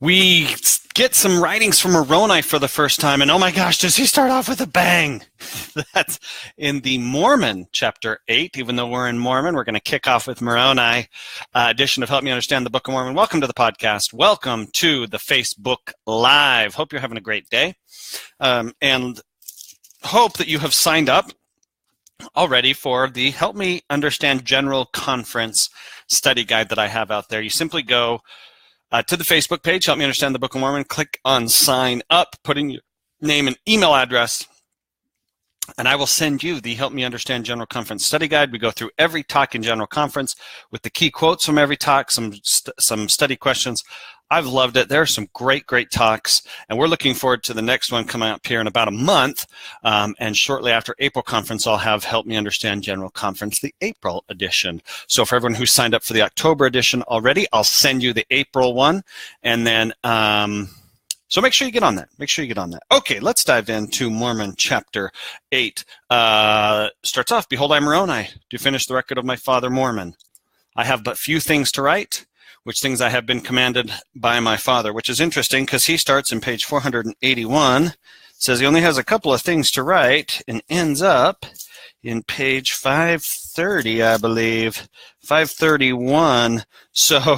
We get some writings from Moroni for the first time, and oh my gosh, does he start off with a bang? That's in the Mormon, chapter 8. Even though we're in Mormon, we're going to kick off with Moroni edition of Help Me Understand the Book of Mormon. Welcome to the podcast. Welcome to the Facebook Live. Hope you're having a great day, and hope that you have signed up already for the Help Me Understand General Conference study guide that I have out there. You simply go to the Facebook page, Help Me Understand the Book of Mormon, click on sign up, put in your name and email address, and I will send you the Help Me Understand General Conference study guide. We go through every talk in General Conference with the key quotes from every talk, some study questions. I've loved it. There are some great talks, and we're looking forward to the next one coming up here in about a month. And shortly after April conference, I'll have Help Me Understand General Conference, the April edition. So for everyone who signed up for the October edition already, I'll send you the April one, and then so make sure you get on that. Make sure you get on that. Okay, let's dive into Mormon chapter 8. Starts off, Behold, I am Moroni, do finish the record of my father Mormon. I have but few things to write, which things I have been commanded by my father, which is interesting because he starts in page 481, says he only has a couple of things to write, and ends up in page 530, I believe, 531. So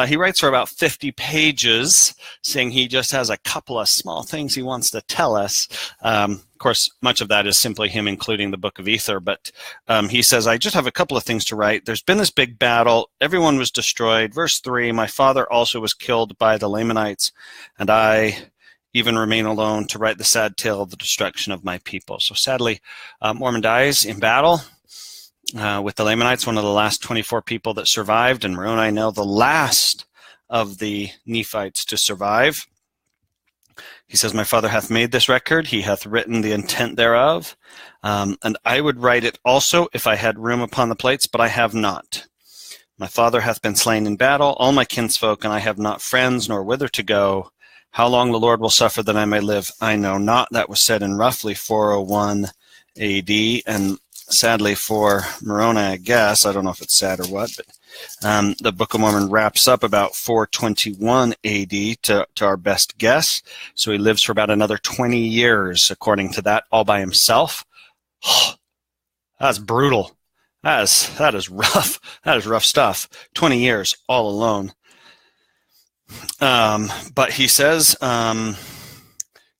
he writes for about 50 pages, saying he just has a couple of small things he wants to tell us. Of course, much of that is simply him including the book of Ether, but he says, I just have a couple of things to write. There's been this big battle. Everyone was destroyed. Verse 3, my father also was killed by the Lamanites, and I even remain alone to write the sad tale of the destruction of my people. So sadly, Mormon dies in battle with the Lamanites, one of the last 24 people that survived, and Moroni now the last of the Nephites to survive. He says, my father hath made this record, he hath written the intent thereof, and I would write it also if I had room upon the plates, but I have not. My father hath been slain in battle, all my kinsfolk, and I have not friends nor whither to go. How long the Lord will suffer that I may live, I know not. That was said in roughly 401 A.D., and sadly for Moroni, I guess, I don't know if it's sad or what, but the Book of Mormon wraps up about 421 A.D. to our best guess. So he lives for about another 20 years, according to that, all by himself. That's brutal. That is rough. That is rough stuff. 20 years all alone. But he says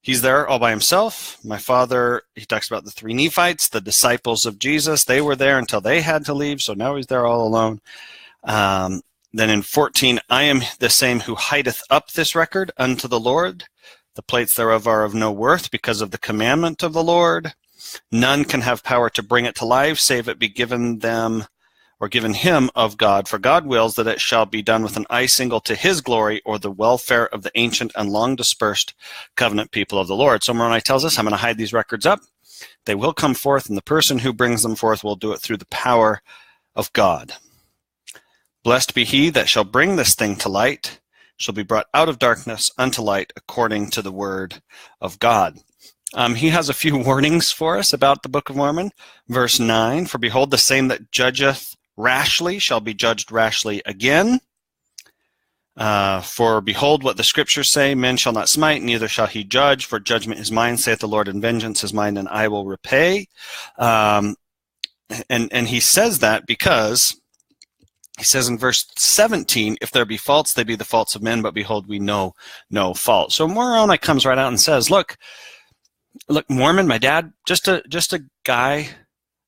he's there all by himself. My father, he talks about the three Nephites, the disciples of Jesus. They were there until they had to leave, so now he's there all alone. Then in 14, I am the same who hideth up this record unto the Lord. The plates thereof are of no worth because of the commandment of the Lord. None can have power to bring it to life, save it be given them or given him of God. For God wills that it shall be done with an eye single to his glory or the welfare of the ancient and long dispersed covenant people of the Lord. So Moroni tells us, I'm going to hide these records up. They will come forth, and the person who brings them forth will do it through the power of God. Blessed be he that shall bring this thing to light, shall be brought out of darkness unto light according to the word of God. He has a few warnings for us about the Book of Mormon. Verse 9, for behold, the same that judgeth rashly shall be judged rashly again. For behold, what the scriptures say, men shall not smite, neither shall he judge, for judgment is mine, saith the Lord, and vengeance is mine, and I will repay. And he says that because he says in verse 17, if there be faults, they be the faults of men, but behold, we know no fault. So Moroni comes right out and says, look, Mormon, my dad, just a guy.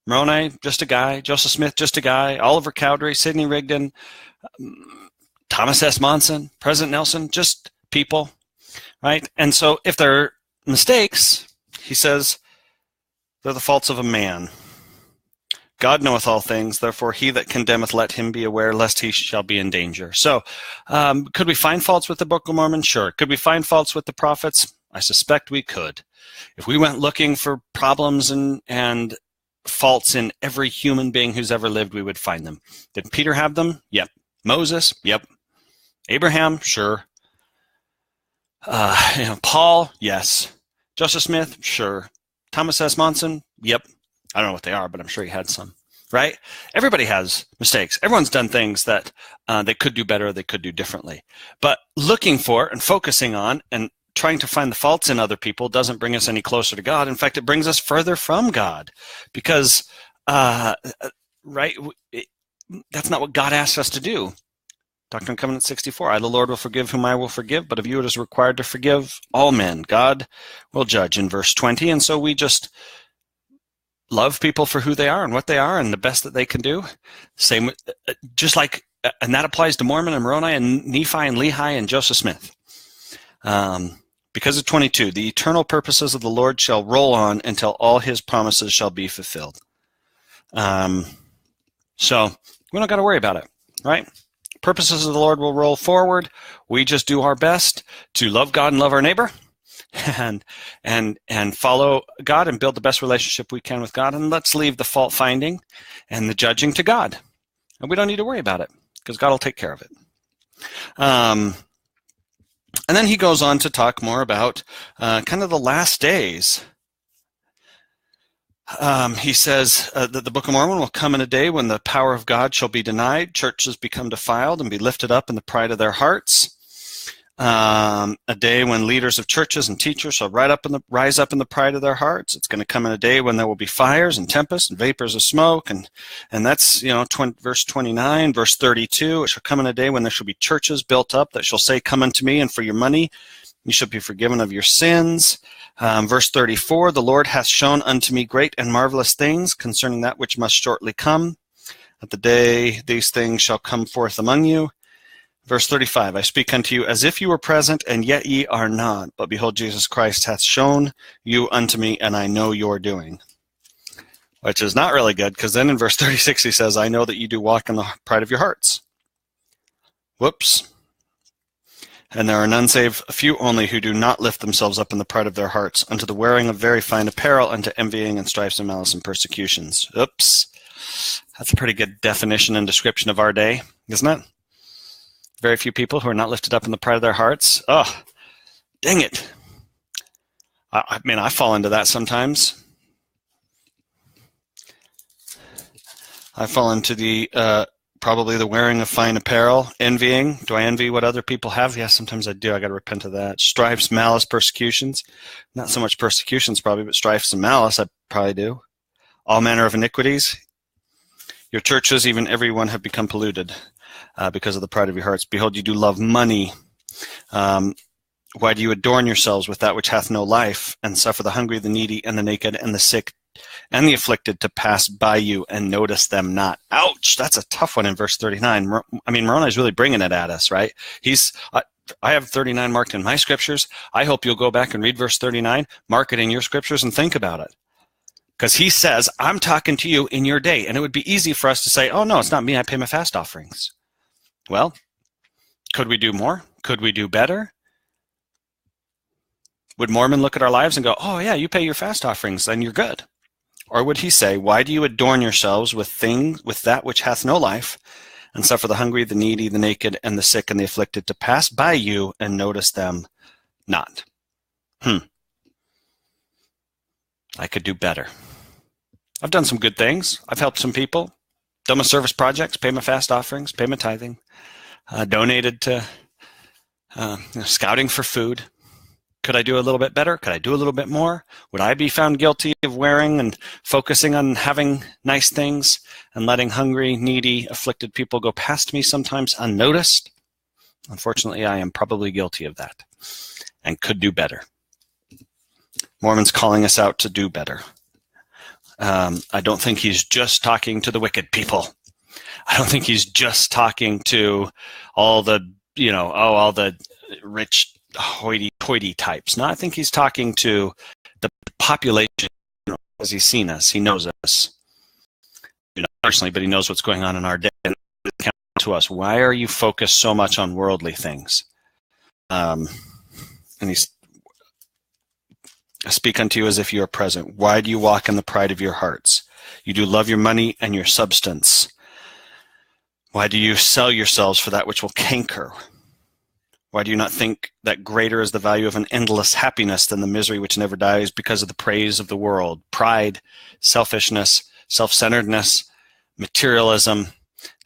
Moroni, just a guy. Joseph Smith, just a guy. Oliver Cowdery, Sidney Rigdon, Thomas S. Monson, President Nelson, just people, right? And so if they're mistakes, he says, they're the faults of a man. God knoweth all things, therefore he that condemneth, let him be aware, lest he shall be in danger. So could we find faults with the Book of Mormon? Sure. Could we find faults with the prophets? I suspect we could. If we went looking for problems and faults in every human being who's ever lived, we would find them. Did Peter have them? Yep. Moses? Yep. Abraham? Sure. Paul? Yes. Joseph Smith? Sure. Thomas S. Monson? Yep. I don't know what they are, but I'm sure he had some. right? Everybody has mistakes. Everyone's done things that they could do better, or they could do differently. But looking for and focusing on and trying to find the faults in other people doesn't bring us any closer to God. In fact, it brings us further from God, because, right, that's not what God asks us to do. Doctrine and Covenant 64, I, the Lord, will forgive whom I will forgive, but of you it is required to forgive all men. God will judge in verse 20, and so we just love people for who they are and what they are and the best that they can do. Same, just like, and that applies to Mormon and Moroni and Nephi and Lehi and Joseph Smith. Because of 22, the eternal purposes of the Lord shall roll on until all his promises shall be fulfilled. So we don't got to worry about it, right? Purposes of the Lord will roll forward. We just do our best to love God and love our neighbor, and follow God and build the best relationship we can with God. And let's leave the fault finding and the judging to God. And we don't need to worry about it, because God will take care of it. And then he goes on to talk more about kind of the last days. He says that the Book of Mormon will come in a day when the power of God shall be denied, churches become defiled and be lifted up in the pride of their hearts. A day when leaders of churches and teachers shall rise up in the pride of their hearts. It's going to come in a day when there will be fires and tempests and vapors of smoke, and that's verse 29, verse 32. It shall come in a day when there shall be churches built up that shall say, "Come unto me, and for your money you shall be forgiven of your sins." Verse 34, the Lord hath shown unto me great and marvelous things concerning that which must shortly come. At the day these things shall come forth among you. Verse 35, I speak unto you as if you were present, and yet ye are not. But behold, Jesus Christ hath shown you unto me, and I know your doing. Which is not really good, because then in verse 36 he says, I know that you do walk in the pride of your hearts. Whoops. And there are none save a few only who do not lift themselves up in the pride of their hearts, unto the wearing of very fine apparel, unto envying and strifes and malice and persecutions. Oops. That's a pretty good definition and description of our day, isn't it? Very few people who are not lifted up in the pride of their hearts. Oh, dang it. I mean, I fall into that sometimes. I fall into the probably the wearing of fine apparel, envying. Do I envy what other people have? Yes, sometimes I do. I got to repent of that. Strifes, malice, persecutions. Not so much persecutions probably, but strifes and malice I probably do. All manner of iniquities. Your churches, even every one, have become polluted because of the pride of your hearts. Behold, you do love money. Why do you adorn yourselves with that which hath no life, and suffer the hungry, the needy, and the naked, and the sick, and the afflicted to pass by you and notice them not? Ouch! That's a tough one in verse 39. I mean, Moroni is really bringing it at us, right? I have 39 marked in my scriptures. I hope you'll go back and read verse 39, mark it in your scriptures, and think about it. Because he says, I'm talking to you in your day. And it would be easy for us to say, oh, no, it's not me. I pay my fast offerings. Well, could we do more? Could we do better? Would Mormon look at our lives and go, oh, yeah, you pay your fast offerings, then you're good? Or would he say, why do you adorn yourselves with that which hath no life, and suffer the hungry, the needy, the naked, and the sick, and the afflicted to pass by you and notice them not? I could do better. I've done some good things. I've helped some people, done my service projects, paid my fast offerings, paid my tithing, donated to scouting for food. Could I do a little bit better? Could I do a little bit more? Would I be found guilty of wearing and focusing on having nice things and letting hungry, needy, afflicted people go past me sometimes unnoticed? Unfortunately, I am probably guilty of that and could do better. Mormon's calling us out to do better. I don't think he's just talking to the wicked people. I don't think he's just talking to all the, all the rich hoity-toity types. No, I think he's talking to the population. As he's seen us, he knows us, personally, but he knows what's going on in our day. And to us, why are you focused so much on worldly things? And he's, I speak unto you as if you are present. Why do you walk in the pride of your hearts? You do love your money and your substance. Why do you sell yourselves for that which will canker? Why do you not think that greater is the value of an endless happiness than the misery which never dies because of the praise of the world? Pride, selfishness, self-centeredness, materialism.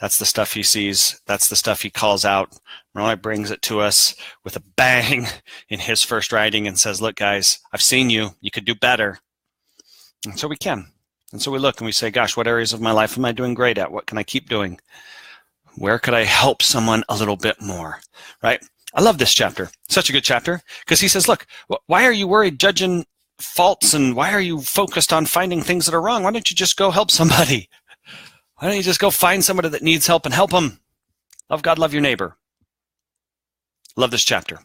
That's the stuff he sees. That's the stuff he calls out. Moroni brings it to us with a bang in his first writing and says, look, guys, I've seen you. You could do better. And so we can. And so we look and we say, gosh, what areas of my life am I doing great at? What can I keep doing? Where could I help someone a little bit more, right? I love this chapter. Such a good chapter because he says, look, why are you worried judging faults and why are you focused on finding things that are wrong? Why don't you just go help somebody? Why don't you just go find somebody that needs help and help them? Love God, love your neighbor. Love this chapter.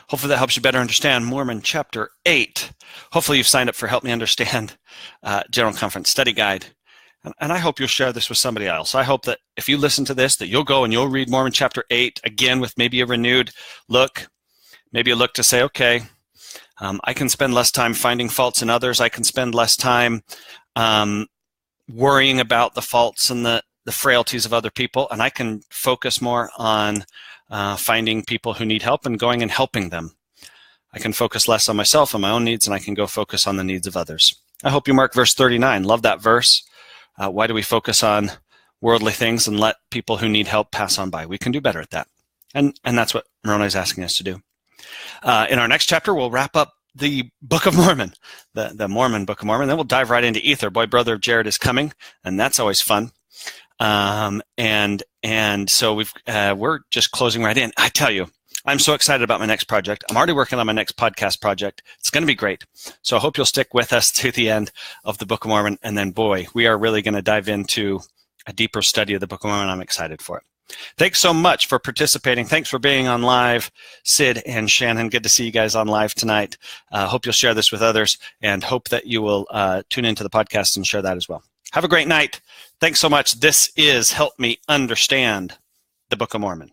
Hopefully that helps you better understand Mormon chapter 8. Hopefully you've signed up for Help Me Understand General Conference Study Guide. And I hope you'll share this with somebody else. I hope that if you listen to this, that you'll go and you'll read Mormon chapter 8 again with maybe a renewed look. Maybe a look to say, okay, I can spend less time finding faults in others. I can spend less time worrying about the faults and the frailties of other people. And I can focus more on finding people who need help and going and helping them. I can focus less on myself and my own needs, and I can go focus on the needs of others. I hope you mark verse 39. Love that verse. Why do we focus on worldly things and let people who need help pass on by? We can do better at that. And that's what Moroni is asking us to do. In our next chapter, we'll wrap up the Book of Mormon, the Mormon Book of Mormon. Then we'll dive right into Ether. Boy, Brother Jared is coming, and that's always fun. And so we're just closing right in. I tell you, I'm so excited about my next project. I'm already working on my next podcast project. It's going to be great. So I hope you'll stick with us to the end of the Book of Mormon. And then, boy, we are really going to dive into a deeper study of the Book of Mormon. I'm excited for it. Thanks so much for participating. Thanks for being on live, Sid and Shannon. Good to see you guys on live tonight. Hope you'll share this with others and hope that you will tune into the podcast and share that as well. Have a great night. Thanks so much. This is Help Me Understand the Book of Mormon.